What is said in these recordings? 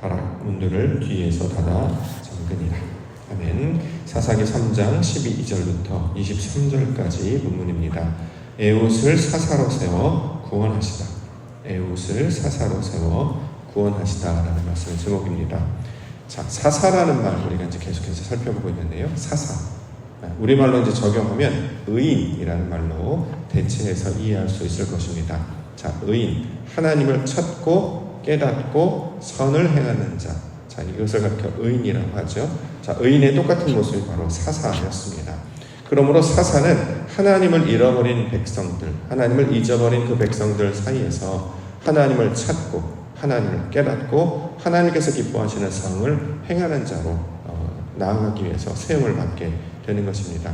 문들을 뒤에서 닫아 잠그니라. 아멘. 사사기 3장 12절부터 23절까지 본문입니다. 에훗을 사사로 세워 구원하시다. 에훗을 사사로 세워 구원하시다라는 말씀의 제목입니다. 자, 사사라는 말 우리가 이제 계속해서 살펴보고 있는데요. 사사. 우리말로 이제 적용하면 의인이라는 말로 대체해서 이해할 수 있을 것입니다. 자, 의인. 하나님을 찾고 깨닫고 선을 행하는 자. 자, 이것을 가리켜 의인이라고 하죠. 자, 의인의 똑같은 모습이 바로 사사였습니다. 그러므로 사사는 하나님을 잃어버린 백성들, 하나님을 잊어버린 그 백성들 사이에서 하나님을 찾고 하나님을 깨닫고 하나님께서 기뻐하시는 성을 행하는 자로 나아가기 위해서 세움을 받게 되는 것입니다.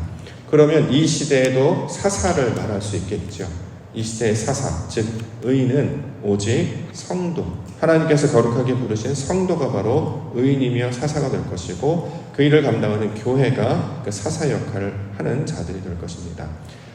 그러면 이 시대에도 사사를 말할 수 있겠죠. 이 시대의 사사, 즉 의인은 오직 성도, 하나님께서 거룩하게 부르신 성도가 바로 의인이며 사사가 될 것이고 그 일을 감당하는 교회가 그 사사 역할을 하는 자들이 될 것입니다.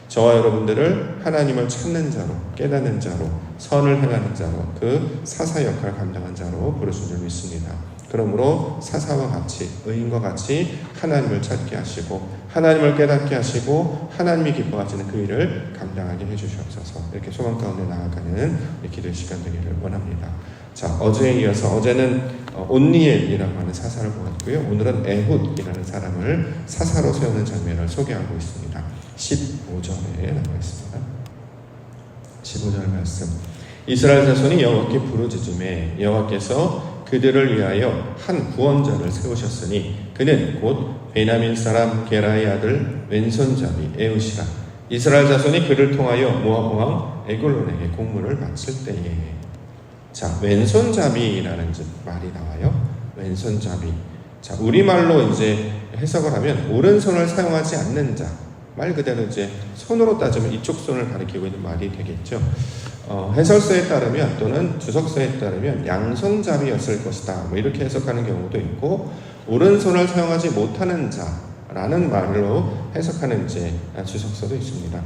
저와 여러분들을 하나님을 찾는 자로, 깨닫는 자로, 선을 행하는 자로, 그 사사 역할을 감당한 자로 부르신 줄 믿습니다. 그러므로 사사와 같이, 의인과 같이 하나님을 찾게 하시고 하나님을 깨닫게 하시고 하나님이 기뻐하시는 그 일을 감당하게 해주시옵소서. 이렇게 소망 가운데 나아가는 기도의 시간 되기를 원합니다. 자, 어제에 이어서 어제는 온니엘이라고 하는 사사를 보았고요. 오늘은 에훗이라는 사람을 사사로 세우는 장면을 소개하고 있습니다. 15절에 나와 있습니다. 15절 말씀. 이스라엘 자손이 여호와께 부르짖음에 여호와께서 그들을 위하여 한 구원자를 세우셨으니 그는 곧 베냐민 사람 게라의 아들 왼손잡이 에훗이라. 이스라엘 자손이 그를 통하여 모압 왕 에글론에게 공문을 바칠 때에. 자, 왼손잡이라는 말이 나와요. 왼손잡이. 자, 우리말로 이제 해석을 하면 오른손을 사용하지 않는 자. 말 그대로 이제 손으로 따지면 이쪽 손을 가리키고 있는 말이 되겠죠. 해설서에 따르면 또는 주석서에 따르면 양손잡이였을 것이다. 뭐 이렇게 해석하는 경우도 있고 오른손을 사용하지 못하는 자라는 말로 해석하는 이제 주석서도 있습니다.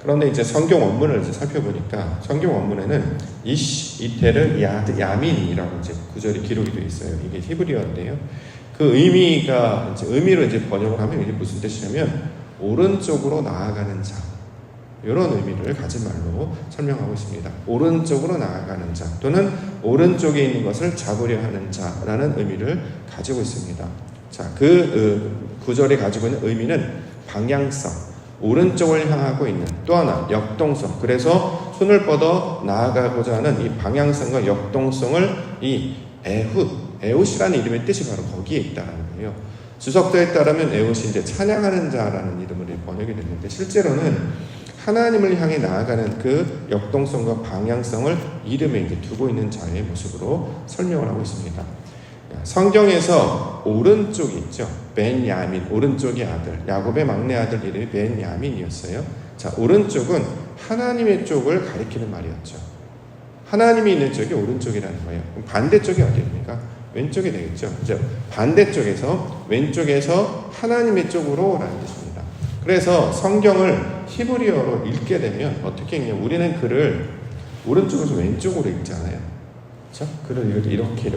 그런데 이제 성경 원문을 이제 살펴보니까 성경 원문에는 이테르 야민이라고 이제 구절이 기록이 되어 있어요. 이게 히브리어인데요. 그 의미로 이제 번역을 하면 이게 무슨 뜻이냐면 오른쪽으로 나아가는 자, 이런 의미를 가진 말로 설명하고 있습니다. 오른쪽으로 나아가는 자 또는 오른쪽에 있는 것을 잡으려 하는 자라는 의미를 가지고 있습니다. 자, 그 구절이 가지고 있는 의미는 방향성, 오른쪽을 향하고 있는, 또 하나 역동성. 그래서 손을 뻗어 나아가고자 하는 이 방향성과 역동성을 이 에훗이라는 이름의 뜻이 바로 거기에 있다는 거예요. 주석도에 따르면 에훗이 이제 찬양하는 자라는 이름으로 번역이 됐는데 실제로는 하나님을 향해 나아가는 그 역동성과 방향성을 이름에 이제 두고 있는 자의 모습으로 설명을 하고 있습니다. 성경에서 오른쪽이 있죠. 벤야민, 오른쪽의 아들, 야곱의 막내 아들 이름이 벤야민이었어요. 자, 오른쪽은 하나님의 쪽을 가리키는 말이었죠. 하나님이 있는 쪽이 오른쪽이라는 거예요. 그럼 반대쪽이 어디입니까? 왼쪽이 되겠죠. 이제 반대쪽에서 왼쪽에서 하나님의 쪽으로 라는 뜻입니다. 그래서 성경을 히브리어로 읽게 되면 어떻게 읽냐면 우리는 글을 오른쪽에서 왼쪽으로 읽잖아요. 그렇죠? 글을 이렇게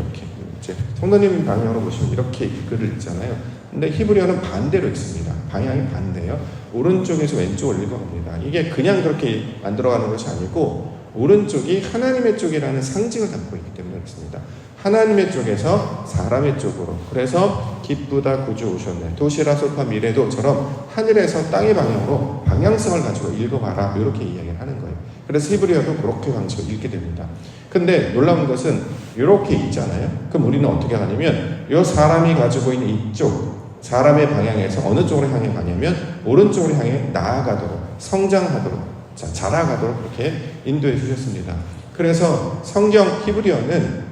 이제 성도님 방향으로 보시면 이렇게 글을 읽잖아요. 근데 히브리어는 반대로 읽습니다. 방향이 반대예요. 오른쪽에서 왼쪽을 읽어갑니다. 이게 그냥 그렇게 만들어가는 것이 아니고 오른쪽이 하나님의 쪽이라는 상징을 담고 있기 때문에 그렇습니다. 하나님의 쪽에서 사람의 쪽으로. 그래서 기쁘다 구주 오셨네. 도시라 솔파 미레도처럼 하늘에서 땅의 방향으로 방향성을 가지고 읽어봐라. 이렇게 이야기를 하는 거예요. 그래서 히브리어도 그렇게 방식으로 읽게 됩니다. 근데 놀라운 것은 이렇게 있잖아요. 그럼 우리는 어떻게 하냐면 이 사람이 가지고 있는 이쪽 사람의 방향에서 어느 쪽으로 향해 가냐면 오른쪽으로 향해 나아가도록 성장하도록 자라가도록 그렇게 인도해 주셨습니다. 그래서 성경 히브리어는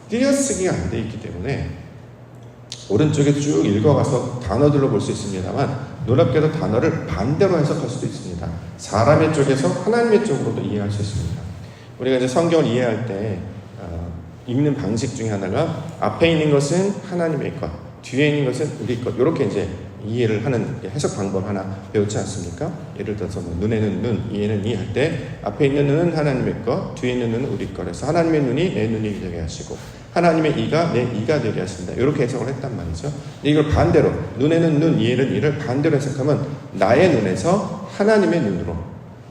띄어쓰기가 안 돼 있기 때문에 오른쪽에 쭉 읽어가서 단어들로 볼 수 있습니다만 놀랍게도 단어를 반대로 해석할 수도 있습니다. 사람의 쪽에서 하나님의 쪽으로도 이해할 수 있습니다. 우리가 이제 성경을 이해할 때 읽는 방식 중에 하나가 앞에 있는 것은 하나님의 것, 뒤에 있는 것은 우리 것, 이렇게 이제 이해를 하는 해석 방법 하나 배웠지 않습니까? 예를 들어서 눈에는 눈, 이에는 이 할 때 앞에 있는 눈은 하나님의 것, 뒤에 있는 눈은 우리 것. 그래서 하나님의 눈이 내 눈이 되게 하시고 하나님의 이가 내 이가 되게 하신다. 이렇게 해석을 했단 말이죠. 이걸 반대로 눈에는 눈, 이에는 이를 반대로 해석하면 나의 눈에서 하나님의 눈으로,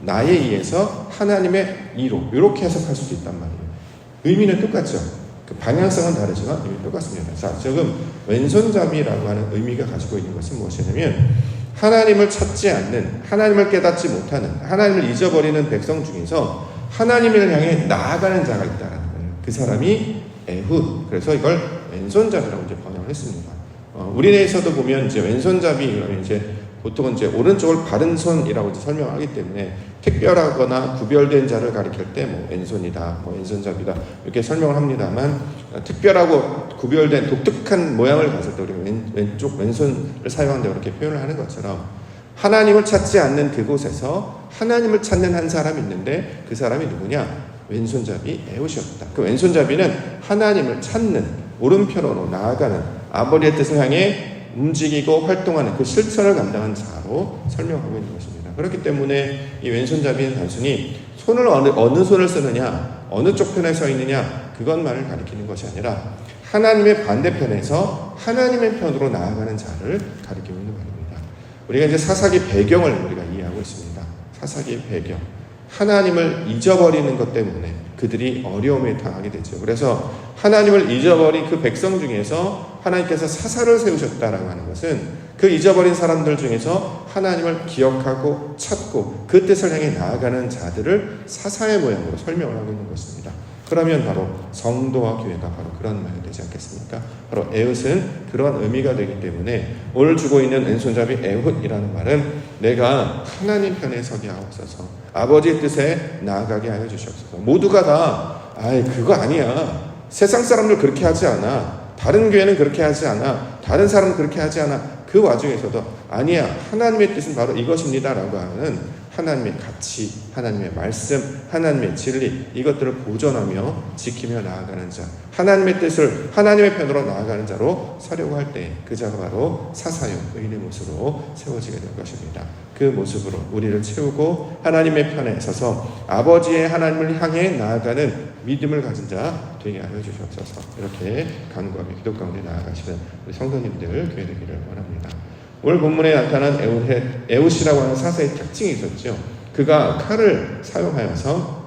나의 이에서 하나님의 이로 이렇게 해석할 수도 있단 말이에요. 의미는 똑같죠. 그 방향성은 다르지만 의미 똑같습니다. 자, 지금 왼손잡이라고 하는 의미가 가지고 있는 것은 무엇이냐면 하나님을 찾지 않는, 하나님을 깨닫지 못하는, 하나님을 잊어버리는 백성 중에서 하나님을 향해 나아가는 자가 있다는 거예요. 그 사람이 에훗. 그래서 이걸 왼손잡이라고 이제 번역을 했습니다. 우리나라에서도 보면 이제 왼손잡이 그러면 이제 보통은 이제 오른쪽을 바른 손이라고 이제 설명하기 때문에 특별하거나 구별된 자를 가리킬 때 뭐 왼손이다, 뭐 왼손잡이다 이렇게 설명을 합니다만 특별하고 구별된 독특한 모양을 가질 때 우리가 왼손을 사용한다고 이렇게 표현을 하는 것처럼 하나님을 찾지 않는 그곳에서 하나님을 찾는 한 사람이 있는데 그 사람이 누구냐? 왼손잡이 에훗이었다. 그 왼손잡이는 하나님을 찾는, 오른편으로 나아가는, 아버지의 뜻을 향해 움직이고 활동하는 그 실천을 감당한 자로 설명하고 있는 것입니다. 그렇기 때문에 이 왼손잡이는 단순히 손을 어느 손을 쓰느냐, 어느 쪽 편에 서 있느냐 그것만을 가리키는 것이 아니라 하나님의 반대편에서 하나님의 편으로 나아가는 자를 가리키고 있는 말입니다. 우리가 이제 사사기 배경을 우리가 이해하고 있습니다. 사사기 배경. 하나님을 잊어버리는 것 때문에 그들이 어려움에 당하게 되죠. 그래서 하나님을 잊어버린 그 백성 중에서 하나님께서 사사를 세우셨다라고 하는 것은 그 잊어버린 사람들 중에서 하나님을 기억하고 찾고 그 뜻을 향해 나아가는 자들을 사사의 모양으로 설명을 하고 있는 것입니다. 그러면 바로 성도와 교회가 바로 그런 말이 되지 않겠습니까? 바로 에훗은 그런 의미가 되기 때문에 오늘 주고 있는 왼손잡이 에훗이라는 말은 내가 하나님 편에 서게 하옵소서, 아버지의 뜻에 나아가게 하여 주시옵소서. 모두가 다 그거 아니야, 세상 사람들 그렇게 하지 않아, 다른 교회는 그렇게 하지 않아, 다른 사람은 그렇게 하지 않아, 그 와중에서도 아니야, 하나님의 뜻은 바로 이것입니다 라고 하는 하나님의 가치, 하나님의 말씀, 하나님의 진리 이것들을 보존하며 지키며 나아가는 자, 하나님의 뜻을 하나님의 편으로 나아가는 자로 서려고 할 때 그 자가 바로 사사요 의인의 모습으로 세워지게 될 것입니다. 그 모습으로 우리를 채우고 하나님의 편에 서서 아버지의 하나님을 향해 나아가는 믿음을 가진 자 되게 하여 주시옵소서. 이렇게 간구하며 기도 가운데 나아가시는 우리 성도님들 교회 되기를 원합니다. 오늘 본문에 나타난 에훗이라고 하는 사사의 특징이 있었죠. 그가 칼을 사용하여서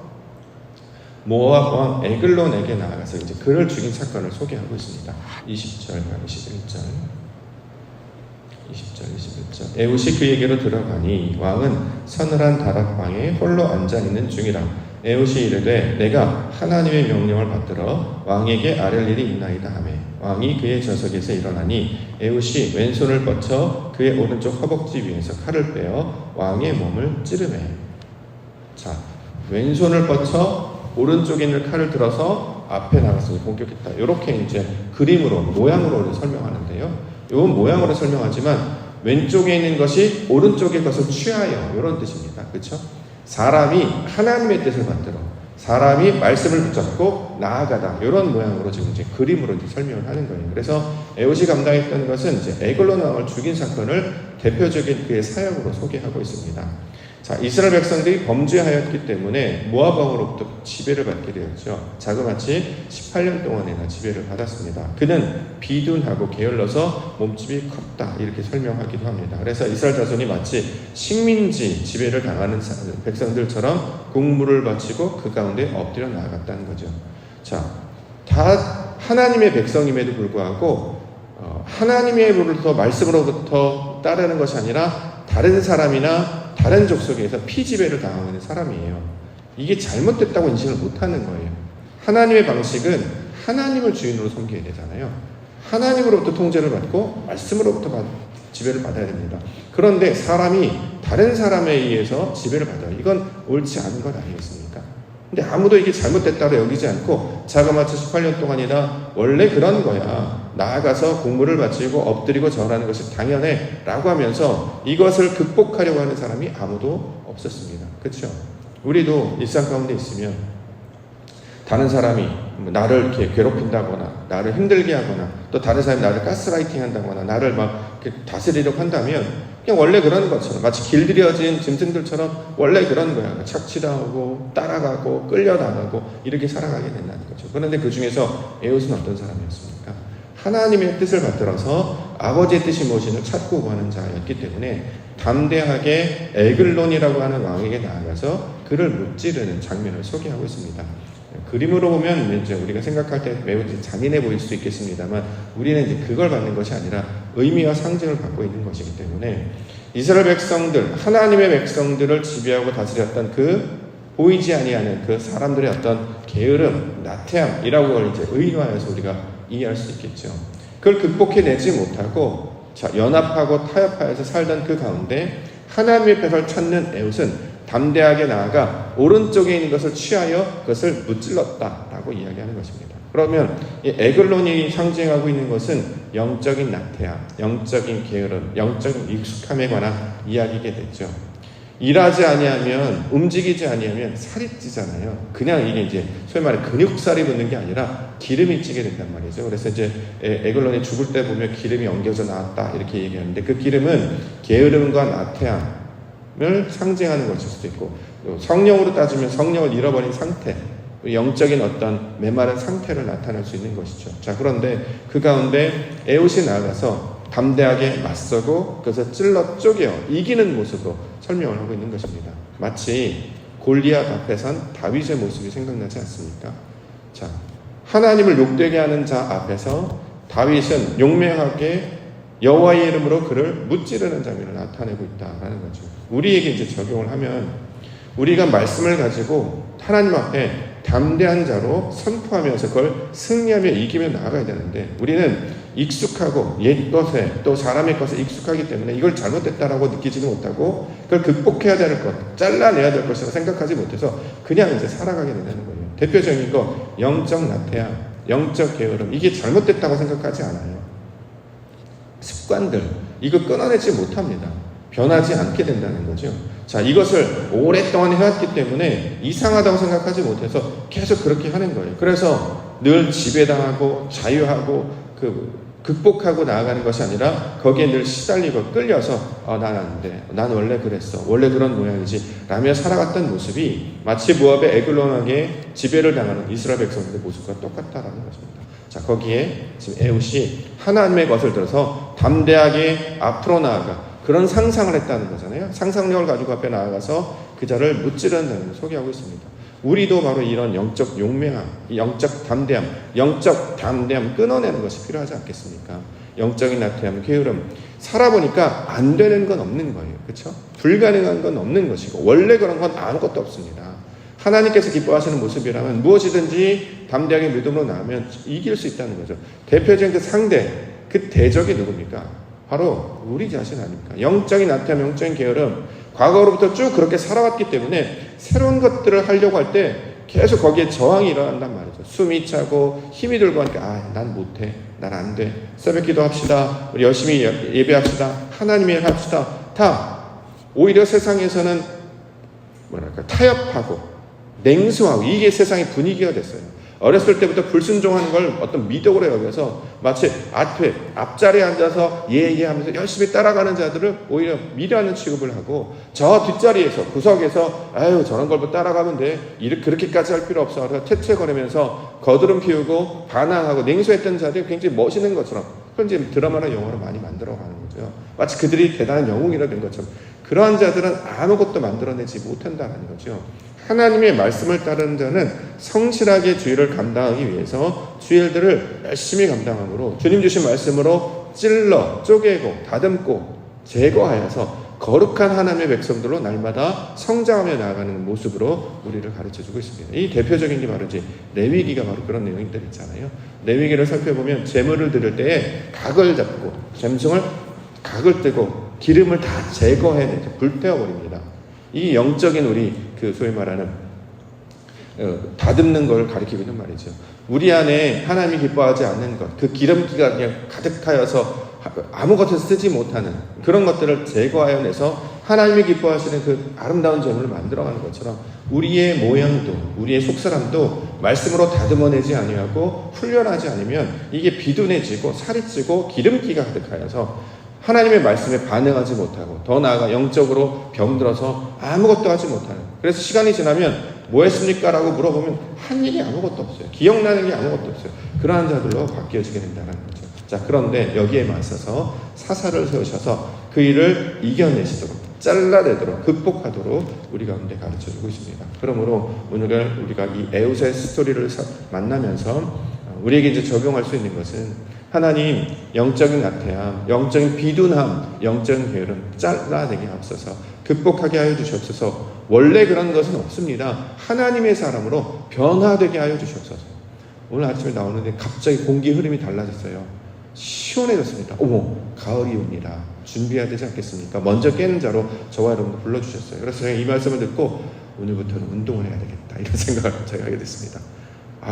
모압 왕 에글론에게 나아가서 이제 그를 죽인 사건을 소개하고 있습니다. 20절과 21절. 20절, 21절. 에훗이 그에게로 들어가니 왕은 서늘한 다락방에 홀로 앉아있는 중이라. 에훗이 이르되 내가 하나님의 명령을 받들어 왕에게 아랠 일이 있나이다 하며 왕이 그의 좌석에서 일어나니 에훗이 왼손을 뻗쳐 그의 오른쪽 허벅지 위에서 칼을 빼어 왕의 몸을 찌르매. 자, 왼손을 뻗쳐 오른쪽에 있는 칼을 들어서 앞에 나가서 공격했다. 이렇게 이제 그림으로, 모양으로 설명하는데요. 이 모양으로 설명하지만 왼쪽에 있는 것이 오른쪽의 것을 취하여 이런 뜻입니다. 그렇죠? 사람이 하나님의 뜻을 받들어 사람이 말씀을 붙잡고 나아가다 이런 모양으로 지금 이제 그림으로 이제 설명을 하는 거예요. 그래서 에훗이 감당했던 것은 이제 에글론 왕을 죽인 사건을 대표적인 그의 사역으로 소개하고 있습니다. 자, 이스라엘 백성들이 범죄하였기 때문에 모압 왕으로부터 지배를 받게 되었죠. 자그마치 18년 동안이나 지배를 받았습니다. 그는 비둔하고 게을러서 몸집이 컸다 이렇게 설명하기도 합니다. 그래서 이스라엘 자손이 마치 식민지 지배를 당하는 백성들처럼 국물을 바치고 그 가운데 엎드려 나아갔다는 거죠. 자, 다 하나님의 백성임에도 불구하고 하나님의 부르터 말씀으로부터 따르는 것이 아니라 다른 사람이나 다른 족속에서 피지배를 당하는 사람이에요. 이게 잘못됐다고 인식을 못하는 거예요. 하나님의 방식은 하나님을 주인으로 섬겨야 되잖아요. 하나님으로부터 통제를 받고 말씀으로부터 지배를 받아야 됩니다. 그런데 사람이 다른 사람에 의해서 지배를 받아요. 이건 옳지 않은 것 아니겠습니까? 근데 아무도 이게 잘못됐다고 여기지 않고 자그마치 18년 동안이나 원래 그런 거야. 나아가서 공물을 바치고 엎드리고 절하는 것이 당연해 라고 하면서 이것을 극복하려고 하는 사람이 아무도 없었습니다. 그렇죠? 우리도 일상 가운데 있으면 다른 사람이 나를 이렇게 괴롭힌다거나 나를 힘들게 하거나 또 다른 사람이 나를 가스라이팅 한다거나 나를 막 이렇게 다스리려고 한다면 그냥 원래 그러는 것처럼, 마치 길들여진 짐승들처럼 원래 그런 거야. 착취당하고 따라가고 끌려나가고 이렇게 살아가게 된다는 거죠. 그런데 그 중에서 에웃은 어떤 사람이었습니까? 하나님의 뜻을 받들어서 아버지의 뜻이 무엇인지 찾고 구하는 자였기 때문에 담대하게 에글론이라고 하는 왕에게 나아가서 그를 무찌르는 장면을 소개하고 있습니다. 그림으로 보면 이제 우리가 생각할 때 매우 잔인해 보일 수 있겠습니다만, 우리는 이제 그걸 받는 것이 아니라 의미와 상징을 갖고 있는 것이기 때문에, 이스라엘 백성들, 하나님의 백성들을 지배하고 다스렸던 그 보이지 아니하는 그 사람들의 어떤 게으름, 나태함이라고 이제 의미하여서 우리가 이해할 수 있겠죠. 그걸 극복해내지 못하고 연합하고 타협하여서 살던 그 가운데 하나님의 벽을 찾는 에웃은 담대하게 나아가 오른쪽에 있는 것을 취하여 그것을 무찔렀다라고 이야기하는 것입니다. 그러면 이 에글론이 상징하고 있는 것은 영적인 나태함, 영적인 게으름, 영적인 익숙함에 관한 이야기게 됐죠. 일하지 아니하면, 움직이지 아니하면 살이 찌잖아요. 그냥 이게 이제 소위 말해 근육살이 붙는 게 아니라 기름이 찌게 된단 말이죠. 그래서 이제 에글론이 죽을 때 보면 기름이 엉겨져 나왔다 이렇게 얘기하는데, 그 기름은 게으름과 나태함을 상징하는 것일 수도 있고, 성령으로 따지면 성령을 잃어버린 상태, 영적인 어떤 메마른 상태를 나타낼 수 있는 것이죠. 자, 그런데 그 가운데 에웃이 나아가서 담대하게 맞서고 그것을 찔러 쪼개어 이기는 모습으로 설명을 하고 있는 것입니다. 마치 골리앗 앞에 선 다윗의 모습이 생각나지 않습니까? 자, 하나님을 욕되게 하는 자 앞에서 다윗은 용맹하게 여호와의 이름으로 그를 무찌르는 장면을 나타내고 있다라는 거죠. 우리에게 이제 적용을 하면, 우리가 말씀을 가지고 하나님 앞에 담대한 자로 선포하면서 그걸 승리하며 이기며 나아가야 되는데, 우리는 익숙하고 옛 것에 또 사람의 것에 익숙하기 때문에 이걸 잘못됐다라고 느끼지도 못하고 그걸 극복해야 될 것, 잘라내야 될 것이라고 생각하지 못해서 그냥 이제 살아가게 된다는 거예요. 대표적인 거, 영적 나태함, 영적 게으름, 이게 잘못됐다고 생각하지 않아요. 습관들, 이거 끊어내지 못합니다. 변하지 않게 된다는 거죠. 자, 이것을 오랫동안 해왔기 때문에 이상하다고 생각하지 못해서 계속 그렇게 하는 거예요. 그래서 늘 지배당하고 자유하고 극복하고 나아가는 것이 아니라 거기에 늘 시달리고 끌려서 난 안 돼, 난 원래 그랬어, 원래 그런 모양이지 라며 살아갔던 모습이 마치 모압의 에글론에게 지배를 당하는 이스라엘 백성들의 모습과 똑같다라는 것입니다. 자, 거기에 지금 에웃이 하나님의 것을 들어서 담대하게 앞으로 나아가 그런 상상을 했다는 거잖아요. 상상력을 가지고 앞에 나아가서 그 자를 무찌르는 장면을 소개하고 있습니다. 우리도 바로 이런 영적 용맹함, 영적 담대함 끊어내는 것이 필요하지 않겠습니까? 영적인 나태함, 게으름, 살아보니까 안 되는 건 없는 거예요. 그렇죠? 불가능한 건 없는 것이고 원래 그런 건 아무것도 없습니다. 하나님께서 기뻐하시는 모습이라면 무엇이든지 담대하게 믿음으로 나오면 이길 수 있다는 거죠. 대표적인 그 상대, 그 대적이 누굽니까? 바로 우리 자신 아닙니까? 영적인 나태함, 영적인 게으름, 과거로부터 쭉 그렇게 살아왔기 때문에 새로운 것들을 하려고 할 때 계속 거기에 저항이 일어난단 말이죠. 숨이 차고 힘이 들고 하니까 난 못해, 난 안 돼, 새벽 기도합시다, 우리 열심히 예배합시다, 하나님의 일 합시다. 다 오히려 세상에서는 타협하고 냉소하고 이게 세상의 분위기가 됐어요. 어렸을 때부터 불순종하는 걸 어떤 미덕으로 여겨서 마치 앞자리에 앉아서 예하면서 열심히 따라가는 자들을 오히려 미련한 취급을 하고, 저 뒷자리에서 구석에서 저런 걸 따라가면 돼, 그렇게까지 할 필요 없어 그래서 퇴퇴거리면서 거드름 피우고 반항하고 냉소했던 자들이 굉장히 멋있는 것처럼, 그건 이제 드라마나 영화로 많이 만들어가는 거죠. 마치 그들이 대단한 영웅이라 된 것처럼. 그러한 자들은 아무것도 만들어내지 못한다는 거죠. 하나님의 말씀을 따르는 자는 성실하게 주일을 감당하기 위해서 주일들을 열심히 감당함으로 주님 주신 말씀으로 찔러 쪼개고 다듬고 제거하여서 거룩한 하나님의 백성들로 날마다 성장하며 나아가는 모습으로 우리를 가르쳐주고 있습니다. 이 대표적인 게 바로 이제 레위기가 바로 그런 내용들 있잖아요. 레위기를 살펴보면 제물을 드릴 때에 각을 잡고 짐승을 각을 뜨고 기름을 다 제거해내죠. 불태워버립니다. 이 영적인 우리 소위 말하는 다듬는 걸 가리키고 있는 말이죠. 우리 안에 하나님이 기뻐하지 않는 것, 그 기름기가 그냥 가득하여서 아무것도 쓰지 못하는 그런 것들을 제거하여내서 하나님이 기뻐하시는 그 아름다운 제물을 만들어가는 것처럼 우리의 모양도, 우리의 속사람도 말씀으로 다듬어내지 아니하고 훈련하지 않으면 이게 비둔해지고 살이 찌고 기름기가 가득하여서 하나님의 말씀에 반응하지 못하고 더 나아가 영적으로 병들어서 아무것도 하지 못하는, 그래서 시간이 지나면 뭐 했습니까? 라고 물어보면 한 일이 아무것도 없어요. 기억나는 게 아무것도 없어요. 그러한 자들로 바뀌어지게 된다는 거죠. 자, 그런데 여기에 맞서서 사사를 세우셔서 그 일을 이겨내시도록, 잘라내도록, 극복하도록 우리 가운데 가르쳐주고 있습니다. 그러므로 오늘 우리가 이 에웃의 스토리를 만나면서 우리에게 이제 적용할 수 있는 것은, 하나님 영적인 나태함, 영적인 비둔함, 영적인 게으름 잘라내게 하옵소서, 극복하게 하여 주시옵소서. 원래 그런 것은 없습니다. 하나님의 사람으로 변화되게 하여 주시옵소서. 오늘 아침에 나오는데 갑자기 공기 흐름이 달라졌어요. 시원해졌습니다. 어머, 가을이 옵니다. 준비해야 되지 않겠습니까? 먼저 깨는 자로 저와 여러분들 불러주셨어요. 그래서 제가 이 말씀을 듣고 오늘부터는 운동을 해야 되겠다, 이런 생각을 제가 하게 됐습니다.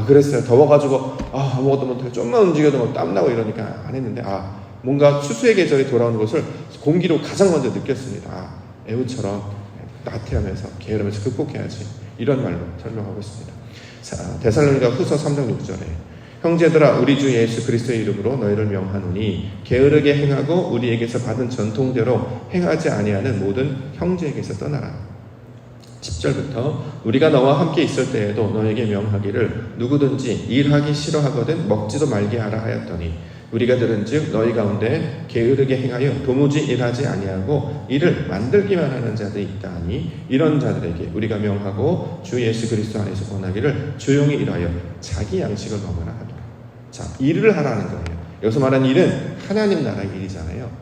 그랬어요. 더워가지고 아무것도 못하고 좀만 움직여도 막 땀나고 이러니까 안 했는데, 뭔가 추수의 계절이 돌아오는 것을 공기로 가장 먼저 느꼈습니다. 에웃처럼 나태하면서 게으르면서 극복해야지, 이런 말로 설명하고 있습니다. 데살로니가 후서 3장 6절에 형제들아, 우리 주 예수 그리스도의 이름으로 너희를 명하노니 게으르게 행하고 우리에게서 받은 전통대로 행하지 아니하는 모든 형제에게서 떠나라. 10절부터 우리가 너와 함께 있을 때에도 너에게 명하기를 누구든지 일하기 싫어하거든 먹지도 말게 하라 하였더니 우리가 들은즉 너희 가운데 게으르게 행하여 도무지 일하지 아니하고 일을 만들기만 하는 자들이 있다 하니 이런 자들에게 우리가 명하고 주 예수 그리스도 안에서 권하기를 조용히 일하여 자기 양식을 먹으라 하더라. 자, 일을 하라는 거예요. 여기서 말하는 일은 하나님 나라의 일이잖아요.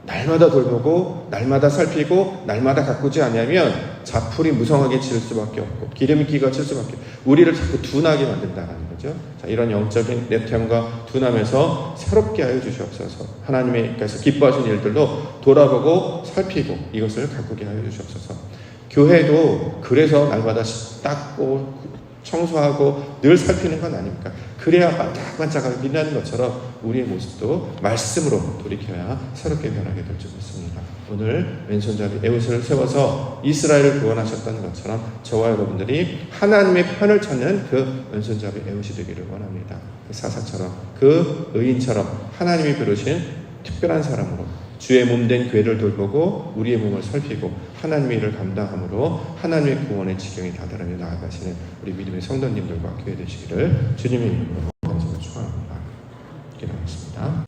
날마다 돌보고 날마다 살피고 날마다 가꾸지 않으면 자풀이 무성하게 칠 수밖에 없고 기름기가 칠 수밖에 없고 우리를 자꾸 둔하게 만든다는 거죠. 자, 이런 영적인 내태함과 둔함에서 새롭게 하여 주시옵소서. 하나님께서 기뻐하신 일들도 돌아보고 살피고 이것을 가꾸게 하여 주시옵소서. 교회도 그래서 날마다 닦고 청소하고 늘 살피는 건 아닙니까? 그래야 반짝반짝하게 빛나는 것처럼 우리의 모습도 말씀으로 돌이켜야 새롭게 변하게 될 줄 믿습니다. 오늘 왼손잡이 에웃을 세워서 이스라엘을 구원하셨던 것처럼 저와 여러분들이 하나님의 편을 찾는 그 왼손잡이 에웃이 되기를 원합니다. 그 사사처럼, 그 의인처럼 하나님이 부르신 특별한 사람으로 주의 몸된 교회를 돌보고 우리의 몸을 살피고 하나님의 일을 감당함으로 하나님의 구원의 지경에 다다르며 나아가시는 우리 믿음의 성도님들과 교회 되시기를 주님의 이름으로